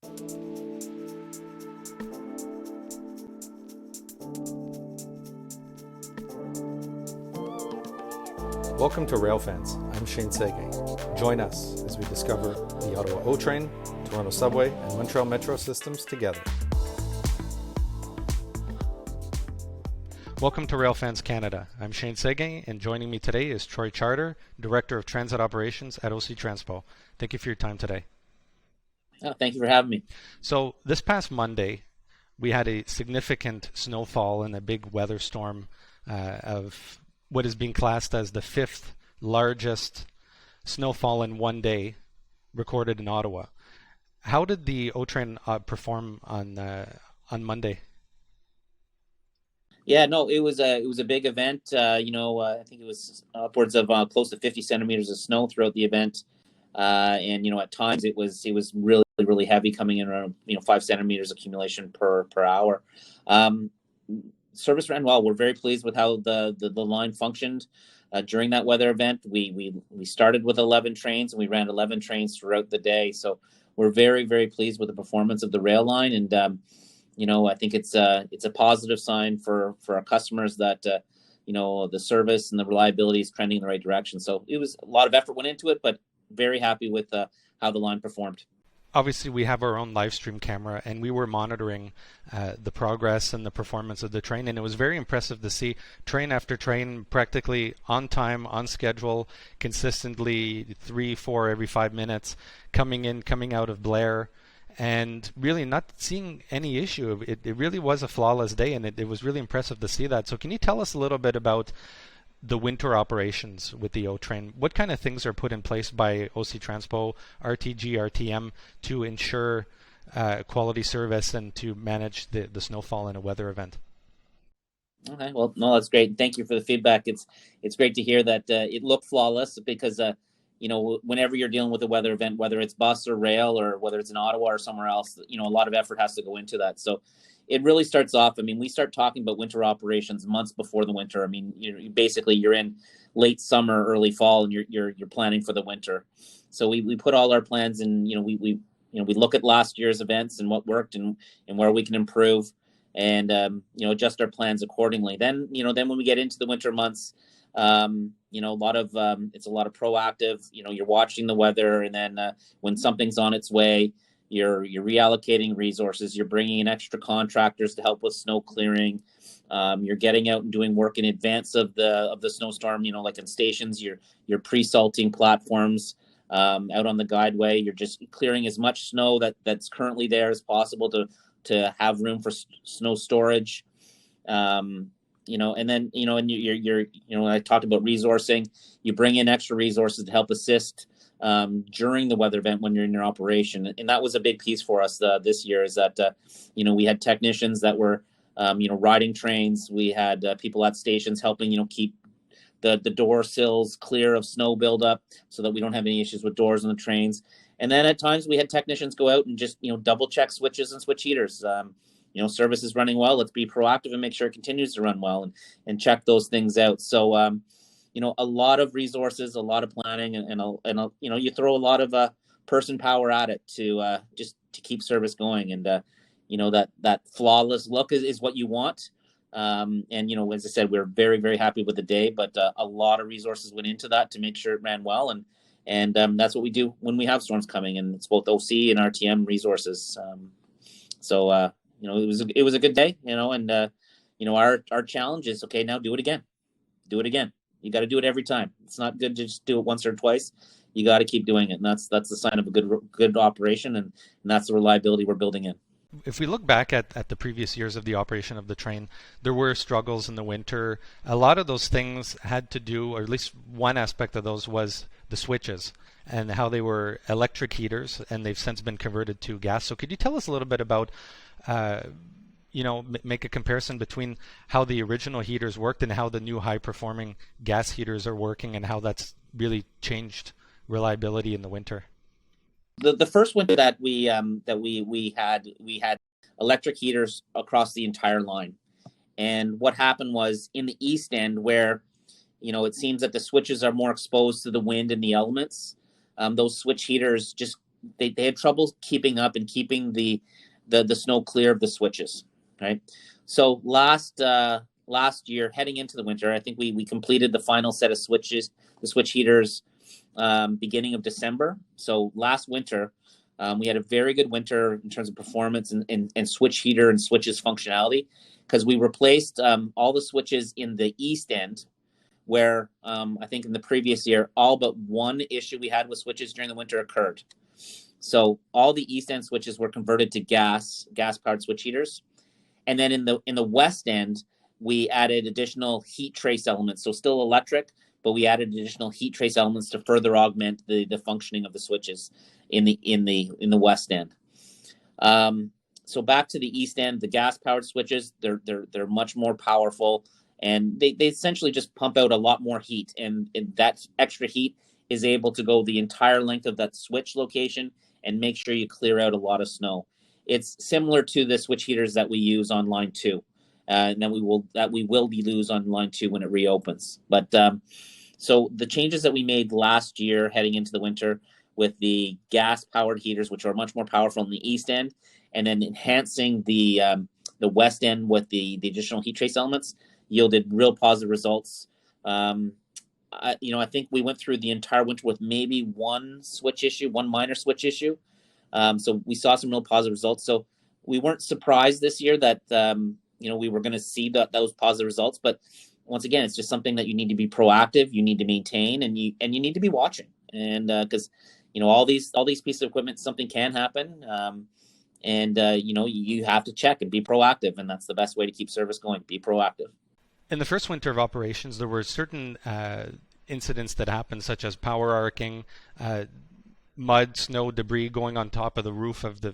Welcome to Railfans. I'm Shane Sege. Join us as we discover the Ottawa OTrain, Toronto Subway, and Montreal Metro systems together. Welcome to Railfans Canada. I'm Shane Sege, and joining me today is Troy Charter, Director of Transit Operations at OC Transpo. Thank you for your time today. Oh, thank you for having me. So this past Monday, we had a significant snowfall and a big weather storm of what is being classed as the fifth largest snowfall in one day recorded in Ottawa. How did the OTrain perform on Monday? Yeah, no, it was a big event. I think it was upwards of close to 50 centimeters of snow throughout the event, and at times it was really heavy, coming in around 5 centimeters accumulation per hour. Service ran well. We're very pleased with how the line functioned during that weather event. We started with 11 trains and we ran 11 trains throughout the day. So we're very, very pleased with the performance of the rail line, and I think it's a positive sign for our customers that the service and the reliability is trending in the right direction. So it was a lot of effort went into it, but very happy with how the line performed. Obviously, we have our own live stream camera, and we were monitoring the progress and the performance of the train, and it was very impressive to see train after train practically on time, on schedule, consistently 3-4 every 5 minutes, coming in, coming out of Blair, and really not seeing any issue. It really was a flawless day, and it was really impressive to see that. So can you tell us a little bit about the winter operations with the OTrain? What kind of things are put in place by OC Transpo, RTG, RTM to ensure quality service and to manage the snowfall in a weather event? Okay, well, no, that's great. Thank you for the feedback. It's great to hear that it looked flawless, because whenever you're dealing with a weather event, whether it's bus or rail or whether it's in Ottawa or somewhere else, a lot of effort has to go into that. So it really starts off. We start talking about winter operations months before the winter. You're in late summer, early fall, and you're planning for the winter. So we put all our plans in. We look at last year's events and what worked and where we can improve, and adjust our plans accordingly. Then when we get into the winter months, it's a lot of proactive. You're watching the weather, and then when something's on its way, you're reallocating resources. You're bringing in extra contractors to help with snow clearing. You're getting out and doing work in advance of the snowstorm. Like in stations, you're pre-salting platforms out on the guideway. You're just clearing as much snow that's currently there as possible to have room for snow storage. And then I talked about resourcing. You bring in extra resources to help assist during the weather event when you're in your operation, and that was a big piece for us this year. Is that we had technicians that were riding trains. We had people at stations helping keep the door sills clear of snow buildup so that we don't have any issues with doors on the trains. And then at times we had technicians go out and just double check switches and switch heaters. Service is running well. Let's be proactive and make sure it continues to run well, and check those things out. So a lot of resources, a lot of planning, and you throw a lot of person power at it to just to keep service going. And that flawless look is what you want. As I said, we're very, very happy with the day, but a lot of resources went into that to make sure it ran well. And that's what we do when we have storms coming, and it's both OC and RTM resources. It was a good day, and our challenge is, okay, now do it again. Do it again. You got to do it every time. It's not good to just do it once or twice. You got to keep doing it, and that's the sign of a good operation, and that's the reliability we're building in. If we look back at the previous years of the operation of the train, there were struggles in the winter. A lot of those things had to do, or at least one aspect of those was the switches and how they were electric heaters, and they've since been converted to gas. So could you tell us a little bit about make a comparison between how the original heaters worked and how the new high-performing gas heaters are working, and how that's really changed reliability in the winter? The first winter that we had electric heaters across the entire line, and what happened was in the east end, where it seems that the switches are more exposed to the wind and the elements. Those switch heaters just they had trouble keeping up and keeping the snow clear of the switches, right? So last year, heading into the winter, I think we completed the final set of switches, the switch heaters, beginning of December. So last winter, we had a very good winter in terms of performance and switch heater and switches functionality, because we replaced all the switches in the east end, where I think in the previous year, all but one issue we had with switches during the winter occurred. So all the east end switches were converted to gas-powered switch heaters. And then in the west end, we added additional heat trace elements. So still electric, but we added additional heat trace elements to further augment the functioning of the switches in the west end. So back to the east end, the gas-powered switches, they're much more powerful, and they essentially just pump out a lot more heat, and that extra heat is able to go the entire length of that switch location and make sure you clear out a lot of snow. It's similar to the switch heaters that we use on line 2, and that we will use on line 2 when it reopens. But so the changes that we made last year heading into the winter with the gas-powered heaters, which are much more powerful in the east end, and then enhancing the west end with the additional heat trace elements, yielded real positive results. I think we went through the entire winter with maybe one minor switch issue. So we saw some real positive results. So we weren't surprised this year that we were going to see those positive results. But once again, it's just something that you need to be proactive, you need to maintain, and you need to be watching. And because all these pieces of equipment, something can happen, and you have to check and be proactive, and that's the best way to keep service going. Be proactive. In the first winter of operations, there were certain incidents that happened, such as power arcing, mud, snow, debris going on top of the roof of the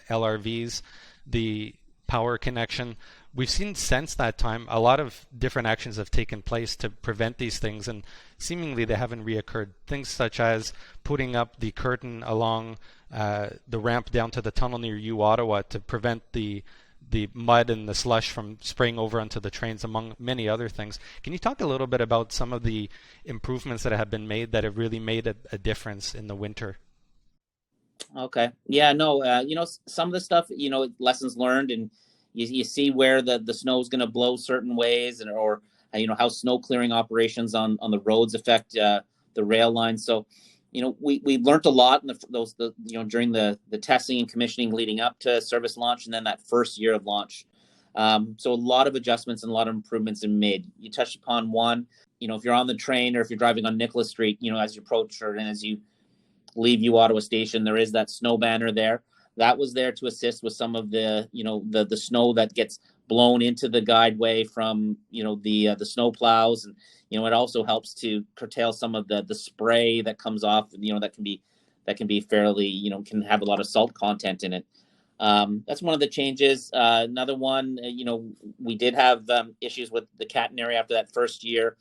LRVs, the power connection. We've seen since that time a lot of different actions have taken place to prevent these things, and seemingly they haven't reoccurred. Things such as putting up the curtain along the ramp down to the tunnel near U Ottawa to prevent the mud and the slush from spraying over onto the trains, among many other things. Can you talk a little bit about some of the improvements that have been made that have really made a difference in the winter? Okay. Yeah, no, some of the stuff, lessons learned, and you see where the snow is going to blow certain ways, and or how snow clearing operations on the roads affect the rail lines. So we learned a lot in during the testing and commissioning leading up to service launch, and then that first year of launch. So a lot of adjustments and a lot of improvements have been made. You touched upon one. If you're on the train or if you're driving on Nicholas Street, as you approach and as you leave U Ottawa Station, there is that snow banner there. That was there to assist with some of the the snow that gets blown into the guideway from the snow plows, and it also helps to curtail some of the spray that comes off, that can be fairly can have a lot of salt content in it. That's one of the changes. Another one, we did have issues with the catenary after that first year,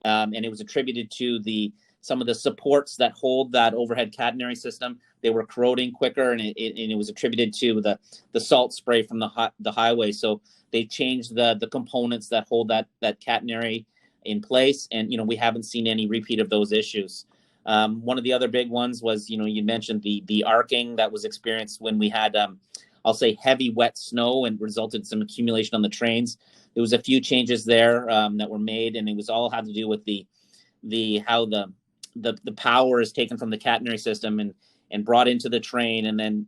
and it was attributed to some of the supports that hold that overhead catenary system. They were corroding quicker, and it was attributed to the salt spray from the highway. So they changed the components that hold that catenary in place, and we haven't seen any repeat of those issues. One of the other big ones was you mentioned the arcing that was experienced when we had I'll say heavy wet snow and resulted in some accumulation on the trains. There was a few changes there that were made, and it was all had to do with how the power is taken from the catenary system and brought into the train, and then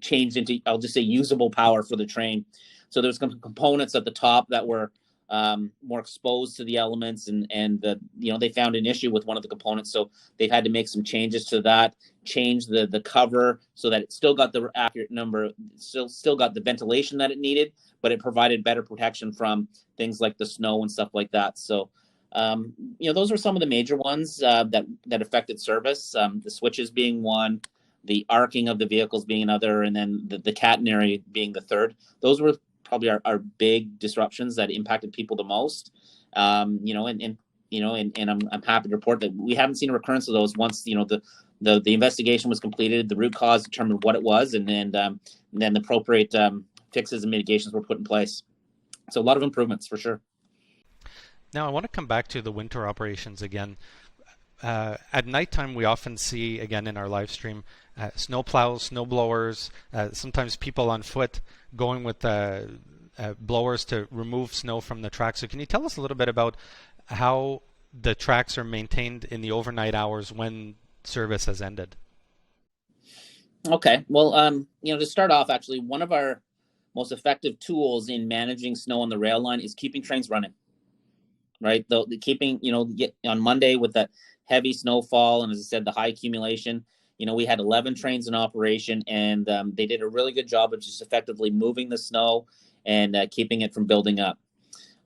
changed into, I'll just say, usable power for the train. So there's some components at the top that were more exposed to the elements, and they found an issue with one of the components, so they've had to make some changes to that, change the cover so that it still got the accurate number, still got the ventilation that it needed, but it provided better protection from things like the snow and stuff like that. So those are some of the major ones that affected service. The switches being one, the arcing of the vehicles being another, and then the catenary being the third. Those were probably our big disruptions that impacted people the most. And I'm happy to report that we haven't seen a recurrence of those once the investigation was completed, the root cause determined what it was, and then the appropriate fixes and mitigations were put in place. So a lot of improvements for sure. Now, I want to come back to the winter operations again. At nighttime, we often see, again in our live stream, snow plows, snow blowers, sometimes people on foot going with blowers to remove snow from the track. So can you tell us a little bit about how the tracks are maintained in the overnight hours when service has ended? Okay. Well, to start off, actually, one of our most effective tools in managing snow on the rail line is keeping trains running. Right, the keeping on Monday with that heavy snowfall and, as I said, the high accumulation. We had 11 trains in operation, and they did a really good job of just effectively moving the snow and keeping it from building up.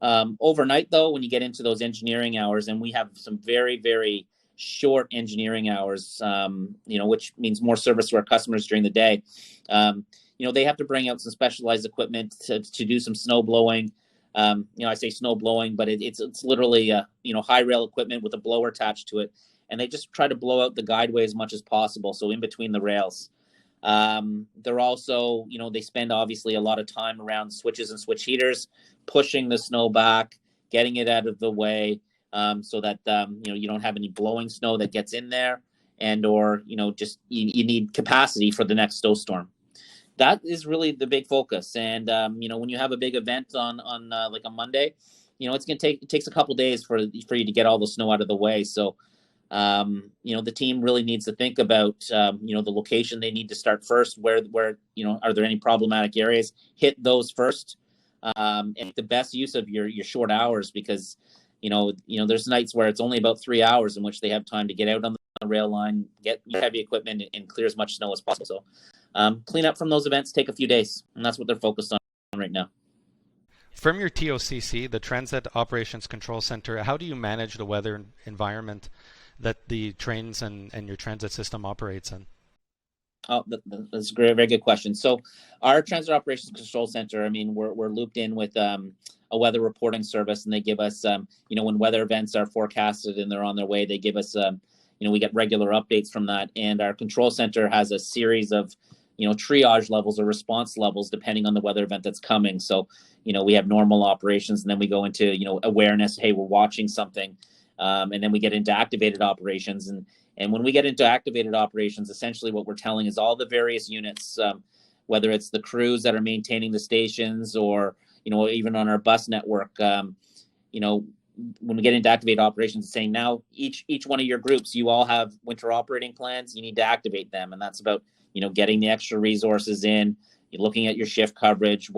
Overnight, though, when you get into those engineering hours, and we have some very, very short engineering hours, which means more service to our customers during the day. They have to bring out some specialized equipment to do some snow blowing. I say snow blowing, but it's literally high rail equipment with a blower attached to it, and they just try to blow out the guideway as much as possible, so in between the rails. They're also, they spend obviously a lot of time around switches and switch heaters, pushing the snow back, getting it out of the way, so that you don't have any blowing snow that gets in there, or just you need capacity for the next snowstorm. That is really the big focus. And when you have a big event on like a Monday, it takes a couple days for you to get all the snow out of the way. So the team really needs to think about the location they need to start first. Where are there any problematic areas? Hit those first, and the best use of your short hours, because there's nights where it's only about 3 hours in which they have time to get out on the rail line, get heavy equipment, and clear as much snow as possible. So clean up from those events take a few days, and that's what they're focused on right now. From your TOCC, the Transit Operations Control Center, how do you manage the weather environment that the trains and your transit system operates in? Oh, that's a very good question. So our Transit Operations Control Center, we're looped in with a weather reporting service, and they give us, when weather events are forecasted and they're on their way, they give us, we get regular updates from that. And our control center has a series of triage levels or response levels depending on the weather event that's coming. So, we have normal operations, and then we go into, awareness. Hey, we're watching something. And then we get into activated operations. And when we get into activated operations, essentially what we're telling is all the various units, whether it's the crews that are maintaining the stations, or, even on our bus network, when we get into activated operations, it's saying now each one of your groups, you all have winter operating plans. You need to activate them. And that's about, getting the extra resources in, you're looking at your shift coverage,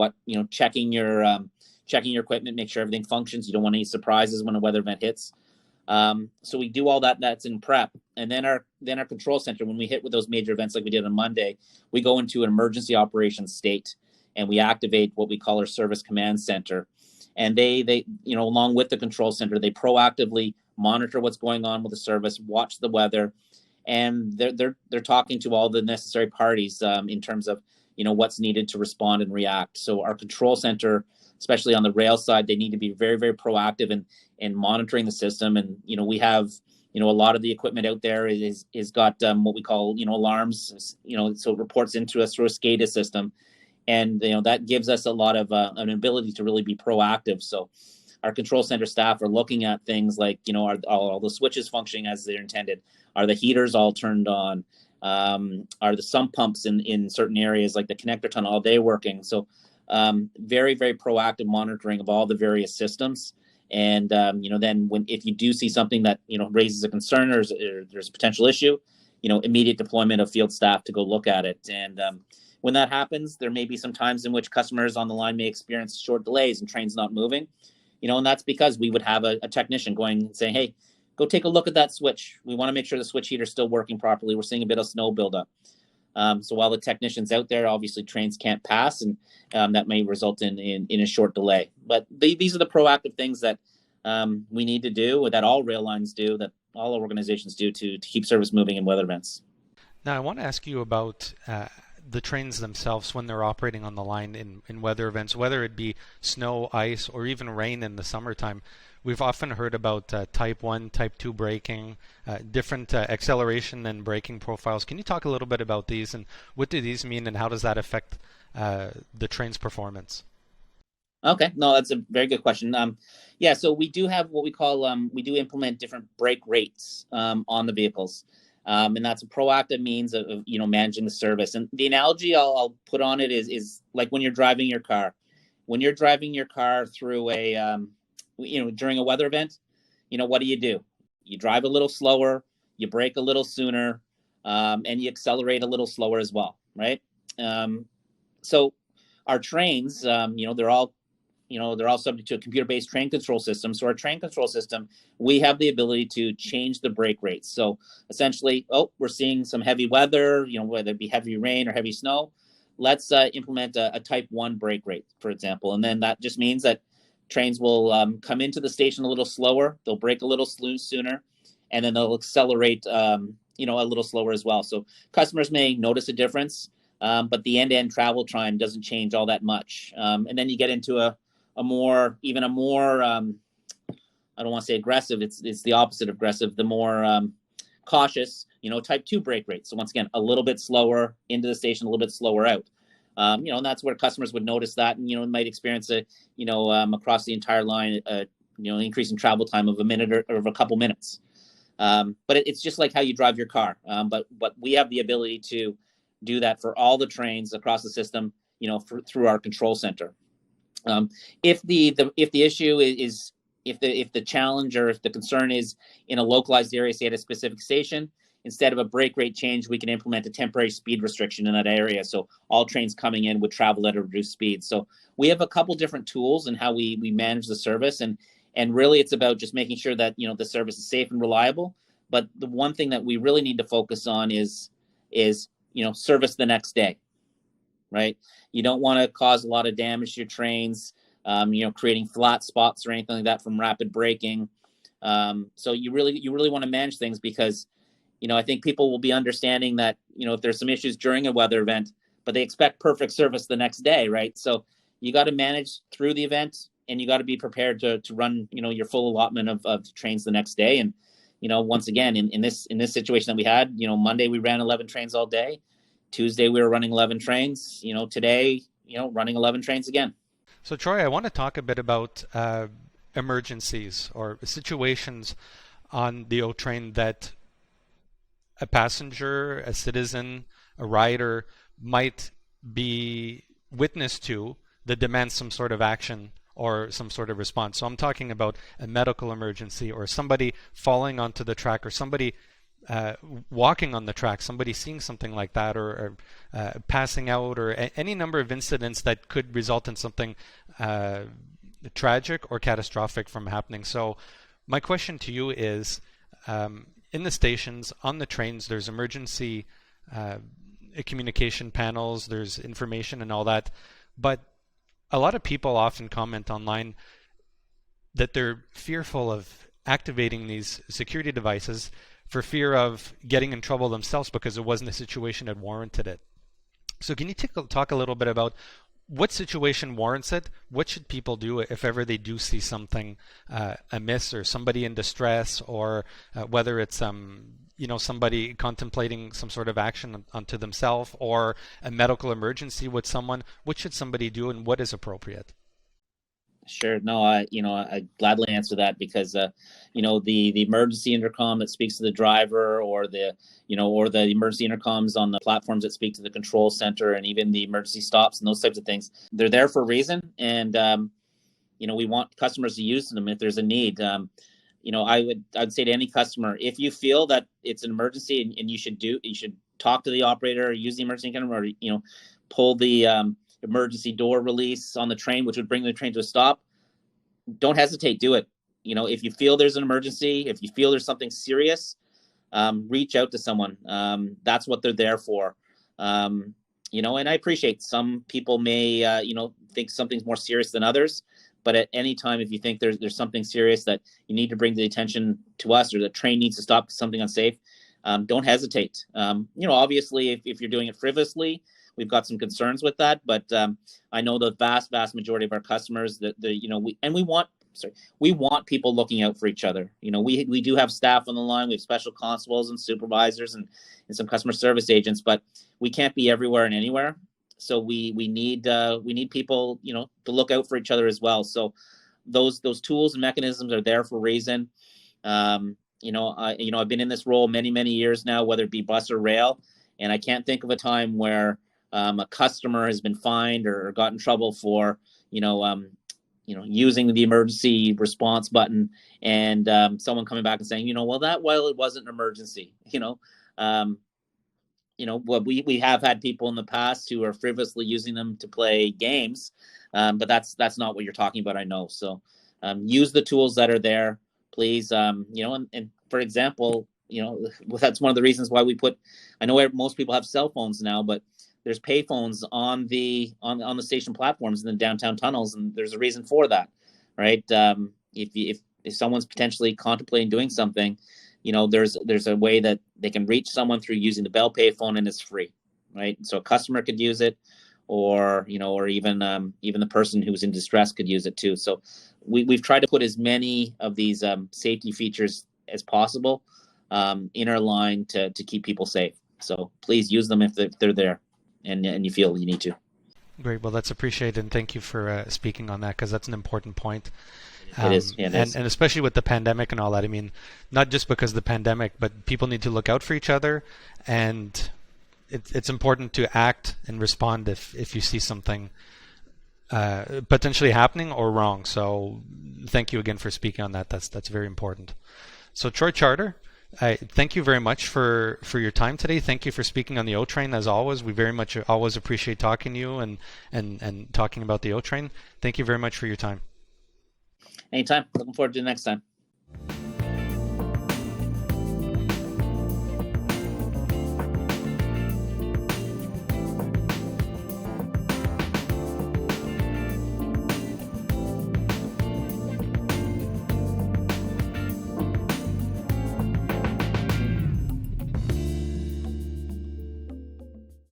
checking your equipment, make sure everything functions. You don't want any surprises when a weather event hits. So we do all that. That's in prep. And then our control center, when we hit with those major events like we did on Monday, we go into an emergency operations state, and we activate what we call our service command center. And they along with the control center, they proactively monitor what's going on with the service, watch the weather, and they're talking to all the necessary parties in terms of what's needed to respond and react. So our control center, especially on the rail side, they need to be very, very proactive in monitoring the system. And we have a lot of the equipment out there is got what we call alarms. So it reports into us through a SCADA system, and that gives us a lot of an ability to really be proactive. So our control center staff are looking at things like are all the switches functioning as they're intended? Are the heaters all turned on? Are the sump pumps in certain areas like the connector tunnel, are they working? So very, very proactive monitoring of all the various systems. And then if you do see something that raises a concern, or there's a potential issue, immediate deployment of field staff to go look at it. And when that happens, there may be some times in which customers on the line may experience short delays and trains not moving, and that's because we would have a technician going and saying, hey, go take a look at that switch. We want to make sure the switch heater is still working properly. We're seeing a bit of snow buildup. So while the technician's out there, obviously trains can't pass, and that may result in a short delay. But these are the proactive things that we need to do, or that all rail lines do, that all organizations do to keep service moving in weather events. Now, I want to ask you about the trains themselves when they're operating on the line in weather events, whether it be snow, ice, or even rain in the summertime. We've often heard about type 1, type 2 braking, different acceleration and braking profiles. Can you talk a little bit about these, and what do these mean, and how does that affect the train's performance? Okay, no, that's a very good question. So we do have what we call, we do implement different brake rates on the vehicles. And that's a proactive means of managing the service. And the analogy I'll put on it is like when you're driving your car. When you're driving your car through during a weather event, what do? You drive a little slower, you brake a little sooner, and you accelerate a little slower as well, right? So our trains, they're all subject to a computer-based train control system. So our train control system, we have the ability to change the brake rates. So essentially, we're seeing some heavy weather, whether it be heavy rain or heavy snow. Let's implement a type 1 brake rate, for example. And then that just means that trains will come into the station a little slower. They'll brake a little sooner, and then they'll accelerate, a little slower as well. So customers may notice a difference, but the end-to-end travel time doesn't change all that much. And then you get into a more, I don't want to say aggressive. It's the opposite of aggressive. The more cautious, type 2 brake rate. So once again, a little bit slower into the station, a little bit slower out. And that's where customers would notice that, and might experience across the entire line, increase in travel time of a minute or of a couple minutes. But it's just like how you drive your car. But we have the ability to do that for all the trains across the system, through our control center. If the issue is if the challenge or if the concern is in a localized area, say at a specific station, instead of a brake rate change, we can implement a temporary speed restriction in that area. So all trains coming in would travel at a reduced speed. So we have a couple different tools in how we manage the service, and really it's about just making sure that the service is safe and reliable. But the one thing that we really need to focus on is service the next day, right? You don't want to cause a lot of damage to your trains, creating flat spots or anything like that from rapid braking. So you really want to manage things, because I think people will be understanding that if there's some issues during a weather event, but they expect perfect service the next day, right? So you got to manage through the event, and you got to be prepared to run your full allotment of trains the next day. And once again, in this situation that we had, Monday we ran 11 trains all day. Tuesday we were running 11 trains. Today, running 11 trains again. So Troy, I want to talk a bit about emergencies or situations on the OTrain that a passenger, a citizen, a rider might be witness to that demands some sort of action or some sort of response. So I'm talking about a medical emergency, or somebody falling onto the track, or somebody walking on the track, somebody seeing something like that, or passing out, or any number of incidents that could result in something tragic or catastrophic from happening. So my question to you is, in the stations, on the trains, there's emergency communication panels, there's information and all that, but a lot of people often comment online that they're fearful of activating these security devices for fear of getting in trouble themselves because it wasn't a situation that warranted it. So can you talk a little bit about what situation warrants it? What should people do if ever they do see something amiss, or somebody in distress, or whether it's somebody contemplating some sort of action onto themselves, or a medical emergency with someone? What should somebody do, and what is appropriate? Sure. No, I gladly answer that, because the emergency intercom that speaks to the driver, or the emergency intercoms on the platforms that speak to the control center, and even the emergency stops and those types of things, they're there for a reason. And we want customers to use them if there's a need. I'd say to any customer, if you feel that it's an emergency and you should talk to the operator, or use the emergency camera, or pull the emergency door release on the train, which would bring the train to a stop. Don't hesitate, do it. If you feel there's an emergency, if you feel there's something serious, reach out to someone. That's what they're there for. And I appreciate some people may think something's more serious than others, but at any time, if you think there's something serious that you need to bring to the attention to us, or the train needs to stop because something unsafe, don't hesitate. Obviously, if you're doing it frivolously, we've got some concerns with that, but I know the vast majority of our customers we want people looking out for each other. We do have staff on the line. We have special constables and supervisors and some customer service agents, but we can't be everywhere and anywhere. So we need people to look out for each other as well. So those tools and mechanisms are there for a reason. I've been in this role many years now, whether it be bus or rail, and I can't think of a time where a customer has been fined or got in trouble for, using the emergency response button, and someone coming back and saying, well, it wasn't an emergency. What we have had people in the past who are frivolously using them to play games, but that's not what you're talking about. I know. So use the tools that are there, please. And for example, that's one of the reasons why we put. I know most people have cell phones now, but there's pay phones on the station platforms in the downtown tunnels, and there's a reason for that, right? If someone's potentially contemplating doing something, there's a way that they can reach someone through using the Bell payphone, and it's free, right? So a customer could use it, or even the person who's in distress could use it too. So we've tried to put as many of these safety features as possible in our line to keep people safe. So please use them if they're there, and you feel you need to. Great. Well, that's appreciated, and thank you for speaking on that, because that's an important point. It is. Yeah, and especially with the pandemic and all that. I mean, not just because of the pandemic, but people need to look out for each other, and it's important to act and respond if you see something potentially happening or wrong. So thank you again for speaking on that. That's very important. So Troy Charter, thank you very much for your time today. Thank you for speaking on the OTrain. As always, we very much always appreciate talking to you and talking about the OTrain. Thank you very much for your time. Anytime. Looking forward to the next time.